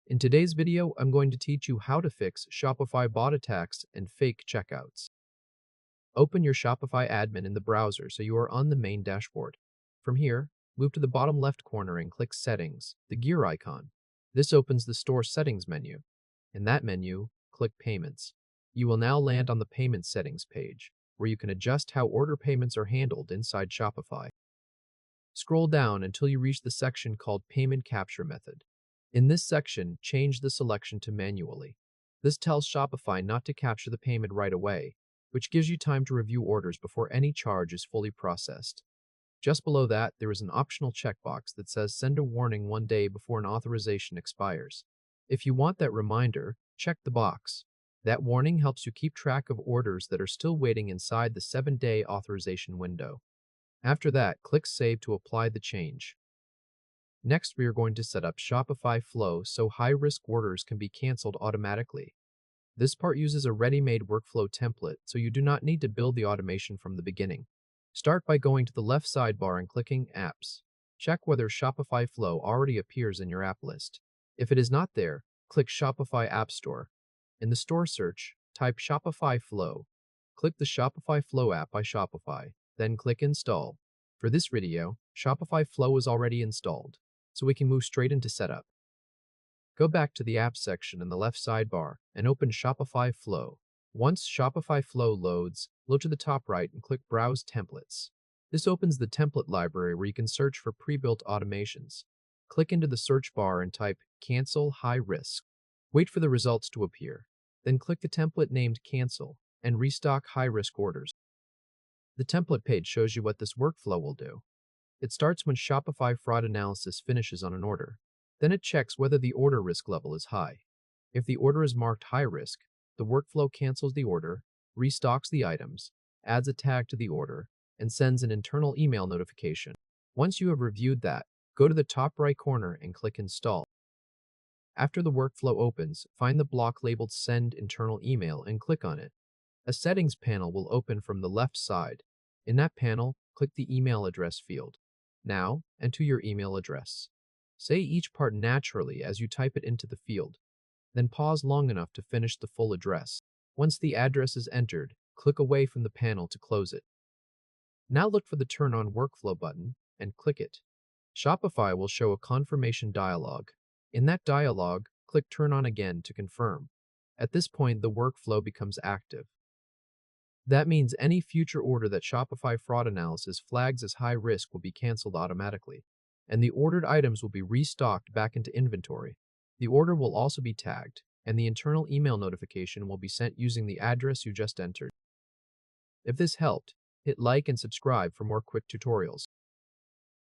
In today's video, I'm going to teach you how to fix Shopify bot attacks and fake checkouts. Open your Shopify admin in the browser so you are on the main dashboard. From here, move to the bottom left corner and click Settings, the gear icon. This opens the Store Settings menu. In that menu, click Payments. You will now land on the Payment Settings page, where you can adjust how order payments are handled inside Shopify. Scroll down until you reach the section called Payment Capture Method. In this section, change the selection to manually. This tells Shopify not to capture the payment right away, which gives you time to review orders before any charge is fully processed. Just below that, there is an optional checkbox that says send a warning 1 day before an authorization expires. If you want that reminder, check the box. That warning helps you keep track of orders that are still waiting inside the 7-day authorization window. After that, click Save to apply the change. Next, we are going to set up Shopify Flow so high-risk orders can be canceled automatically. This part uses a ready-made workflow template, so you do not need to build the automation from the beginning. Start by going to the left sidebar and clicking Apps. Check whether Shopify Flow already appears in your app list. If it is not there, click Shopify App Store. In the store search, type Shopify Flow. Click the Shopify Flow app by Shopify, then click Install. For this video, Shopify Flow is already installed, so we can move straight into setup. Go back to the Apps section in the left sidebar and open Shopify Flow. Once Shopify Flow loads, go to the top right and click Browse Templates. This opens the template library where you can search for pre-built automations. Click into the search bar and type Cancel High Risk. Wait for the results to appear. Then click the template named Cancel and restock high-risk orders. The template page shows you what this workflow will do. It starts when Shopify fraud analysis finishes on an order. Then it checks whether the order risk level is high. If the order is marked high risk, the workflow cancels the order, restocks the items, adds a tag to the order, and sends an internal email notification. Once you have reviewed that, go to the top right corner and click Install. After the workflow opens, find the block labeled Send Internal Email and click on it. A settings panel will open from the left side. In that panel, click the email address field. Now, enter your email address. Say each part naturally as you type it into the field. Then pause long enough to finish the full address. Once the address is entered, click away from the panel to close it. Now look for the Turn On Workflow button and click it. Shopify will show a confirmation dialog. In that dialog, click Turn On again to confirm. At this point, the workflow becomes active. That means any future order that Shopify fraud analysis flags as high risk will be canceled automatically, and the ordered items will be restocked back into inventory. The order will also be tagged, and the internal email notification will be sent using the address you just entered. If this helped, hit like and subscribe for more quick tutorials.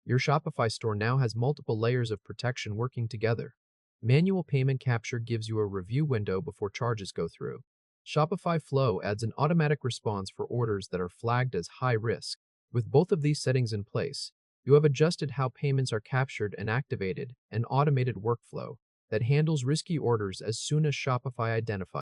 Your Shopify store now has multiple layers of protection working together. Manual payment capture gives you a review window before charges go through. Shopify Flow adds an automatic response for orders that are flagged as high risk. With both of these settings in place, you have adjusted how payments are captured and activated an automated workflow that handles risky orders as soon as Shopify identifies